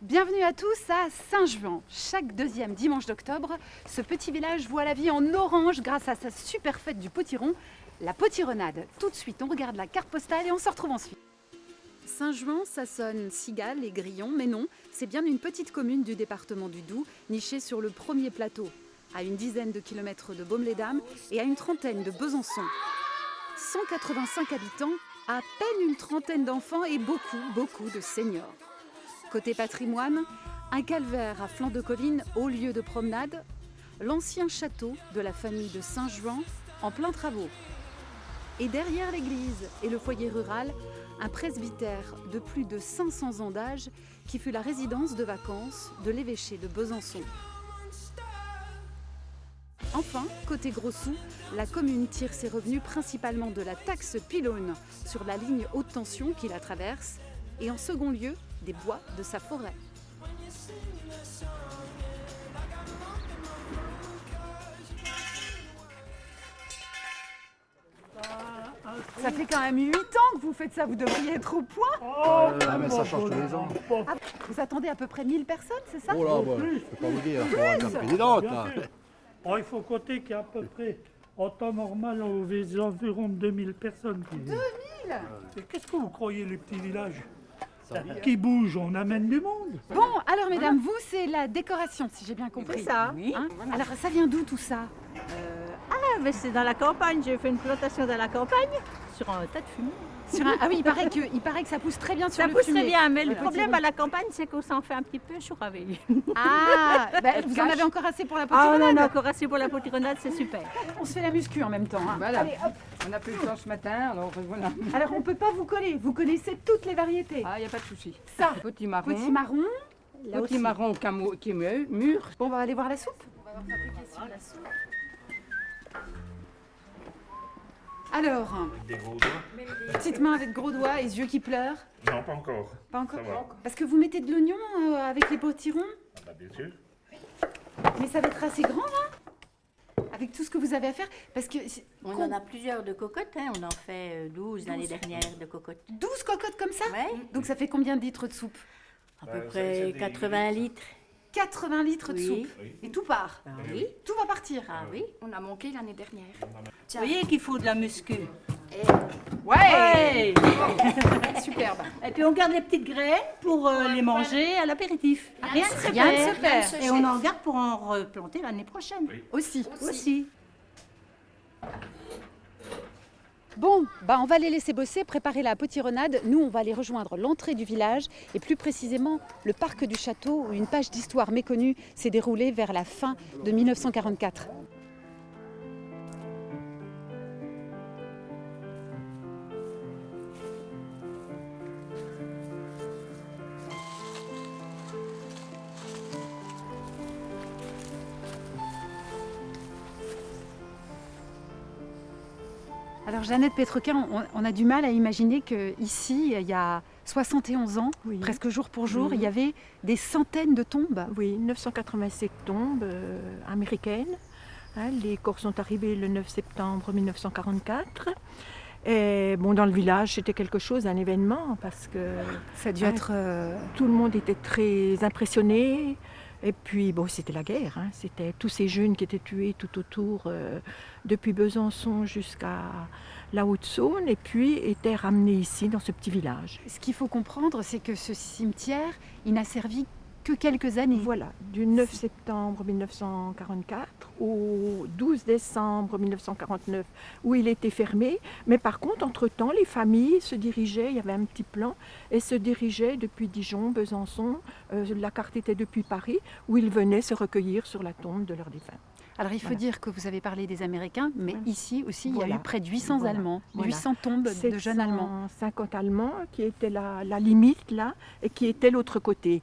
Bienvenue à tous à Saint-Juan. Chaque deuxième dimanche d'octobre, ce petit village voit la vie en orange grâce à sa super fête du potiron, la potironade. Tout de suite, on regarde la carte postale et on se retrouve ensuite. Saint-Juan, ça sonne cigale et grillon, mais non, c'est bien une petite commune du département du Doubs, nichée sur le premier plateau, à une dizaine de kilomètres de Baume-les-Dames et à une trentaine de Besançon. 185 habitants, à peine une trentaine d'enfants et beaucoup de seniors. Côté patrimoine, un calvaire à flanc de colline au lieu de promenade, l'ancien château de la famille de Saint-Juan en plein travaux. Et derrière l'église et le foyer rural, un presbytère de plus de 500 ans d'âge qui fut la résidence de vacances de l'évêché de Besançon. Enfin, côté gros sous, la commune tire ses revenus principalement de la taxe pylône sur la ligne haute tension qui la traverse et en second lieu, des bois de sa forêt. Ça fait quand même 8 ans que vous faites ça, vous devriez être au point. Mais ça change tous les ans. Ah, vous attendez à peu près 1000 personnes, c'est ça? Oh là, je ne peux pas vous dire, il faut avoir la présidente. Bien sûr. Oh, il faut compter qu'il y a à peu près, en temps normal, environ 2000 personnes qui viennent. 2000? Et qu'est-ce que vous croyez, les petits villages qui bougent, on amène du monde. Bon, alors mesdames, vous, c'est la décoration, si j'ai bien compris. C'est ça. Oui. Hein? Alors, ça vient d'où tout ça? Mais c'est dans la campagne. J'ai fait une plantation dans la campagne sur un tas de fumier. Ah oui, il paraît que ça pousse très bien sur Ça le pousse fumier. très bien, mais le petit problème rond. à la campagne, c'est qu'on s'en fait un petit peu chaud avec. Ah, vous en avez encore assez pour la petite Ah, on en balade. a encore assez pour la potironade, c'est super. On se fait la muscu en même temps. Hein. Voilà. Allez, hop. On n'a plus le temps ce matin, alors voilà. Alors, on peut pas vous coller. Vous connaissez toutes les variétés. Ah, il n'y a pas de souci. Ça, Petit marron, petit marron. petit marron qui est mûr. Bon, on va aller voir la soupe. On va voir fabrication de la soupe. Alors, Des gros doigts? petite main avec gros doigts et yeux qui pleurent. Non, pas encore. Pas encore. Ça va. Parce que vous mettez de l'oignon avec les potirons, Ah bah, bien sûr. mais ça va être assez grand là, avec tout ce que vous avez à faire. Parce que On en a plusieurs de cocottes, hein. On en fait 12 l'année dernière de cocottes. 12 cocottes comme ça. Ouais, Donc ça fait combien de litres de soupe? à Bah, peu c'est près des 80 litres. 80 litres de Oui. soupe. Oui. Et tout part. Ah oui, Tout va partir. ah oui. On a manqué l'année dernière. Vous voyez qu'il faut de la muscu. Ouais. Ouais. Superbe. Et puis on garde les petites graines pour les manger à l'apéritif. Rien ne se Rien ne se perd. perd. Et on en garde pour en replanter l'année prochaine. Aussi. Aussi. Bon, on va les laisser bosser, préparer la potironade. Nous, on va aller rejoindre l'entrée du village et plus précisément le parc du château où une page d'histoire méconnue s'est déroulée vers la fin de 1944. Alors Jeannette Pétrequin, on a du mal à imaginer qu'ici, il y a 71 ans, Oui. presque jour pour jour, Oui. il y avait des centaines de tombes. Oui, 987 tombes américaines. Hein, les corps sont arrivés le 9 septembre 1944. Et bon, dans le village, c'était quelque chose, un événement, parce que Ça a dû Ouais. être... tout le monde était très impressionné. Et puis, bon, c'était la guerre. Hein, c'était tous ces jeunes qui étaient tués tout autour, depuis Besançon jusqu'à la Haute-Saône, et puis étaient ramenés ici, dans ce petit village. Ce qu'il faut comprendre, c'est que ce cimetière, il n'a servi que quelques années. Voilà, du 9 septembre 1944 au 12 décembre 1949, où il était fermé. Mais par contre, entre-temps, les familles se dirigeaient, il y avait un petit plan, et se dirigeaient depuis Dijon, Besançon, la carte était depuis Paris, où ils venaient se recueillir sur la tombe de leurs défunts. Alors il faut Voilà. dire que vous avez parlé des Américains, mais Voilà. ici aussi, il y a Voilà. eu près de 800 Voilà. Allemands, Voilà. 800 tombes de jeunes Allemands. 750 Allemands qui étaient la limite, là, et qui étaient l'autre côté.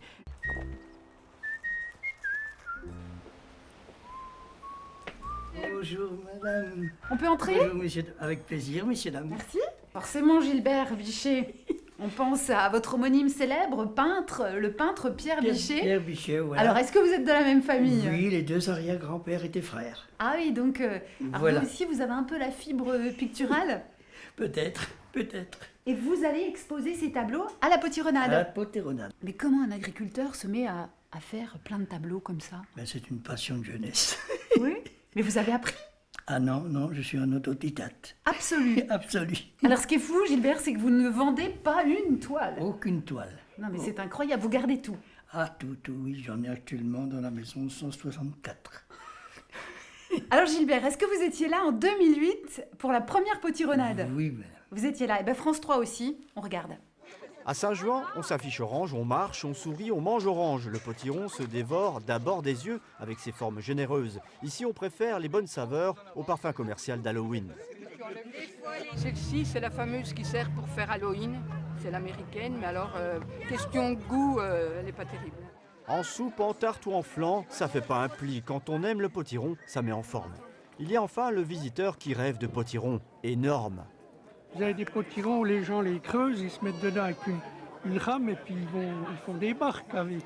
Bonjour madame. On peut entrer? Bonjour monsieur, avec plaisir messieurs dames. Merci. Forcément, Gilbert Bichet. On pense à votre homonyme célèbre, peintre, le peintre Pierre Bichet. Pierre Bichet, voilà. Alors, est-ce que vous êtes de la même famille? Oui, les deux arrière-grands-pères étaient frères. Ah oui, donc alors Voilà. vous aussi, vous avez un peu la fibre picturale? Peut-être, peut-être. Et vous allez exposer ces tableaux à la potironade. À la potironade. Mais comment un agriculteur se met à faire plein de tableaux comme ça? Ben, c'est une passion de jeunesse. Oui. Mais vous avez appris? Ah non, non, je suis un autodidacte. Absolu. Absolu. Alors ce qui est fou, Gilbert, c'est que vous ne vendez pas une toile. Aucune toile. Non mais c'est incroyable, vous gardez tout. Ah, tout, oui, j'en ai actuellement dans la maison 164. Alors Gilbert, est-ce que vous étiez là en 2008 pour la première potironade? Oui, mais Vous étiez là, et France 3 aussi, on regarde. À Saint-Jouan, on s'affiche orange, on marche, on sourit, on mange orange. Le potiron se dévore d'abord des yeux avec ses formes généreuses. Ici, on préfère les bonnes saveurs au parfum commercial d'Halloween. Celle-ci, c'est la fameuse qui sert pour faire Halloween. C'est l'américaine, mais alors, question goût, elle n'est pas terrible. En soupe, en tarte ou en flan, ça fait pas un pli. Quand on aime le potiron, ça met en forme. Il y a enfin le visiteur qui rêve de potiron énorme. Vous avez des potirons où les gens les creusent, ils se mettent dedans avec une rame et puis ils font des barques avec.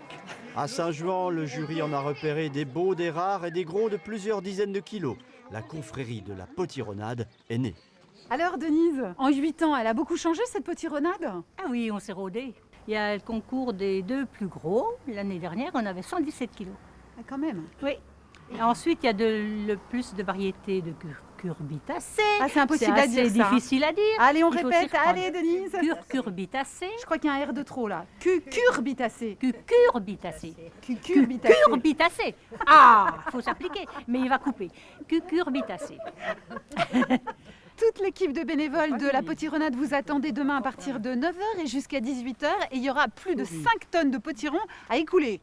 À Saint-Jouan, le jury en a repéré des beaux, des rares et des gros de plusieurs dizaines de kilos. La confrérie de la potironade est née. Alors Denise, en 8 ans, elle a beaucoup changé cette potironade? Ah oui, on s'est rodé. Il y a le concours des 2 plus gros. L'année dernière, on avait 117 kilos. Ah, quand même. Oui. Et ensuite, il y a le plus de variétés de cucurbitacées. Ah, c'est impossible à dire, C'est ça, hein. difficile à dire. Allez, on Il faut répète. s'y reprendre. Allez, Denise. Cucurbitacées. Je crois qu'il y a un R de trop, là. Cucurbitacées. Cucurbitacées. Cucurbitacées. Cucurbitacées. Ah, faut s'appliquer. Mais il va couper. Cucurbitacées. Toute l'équipe de bénévoles de la potironade vous attendez demain à partir de 9h et jusqu'à 18h. Et il y aura plus de 5 tonnes de potirons à écouler.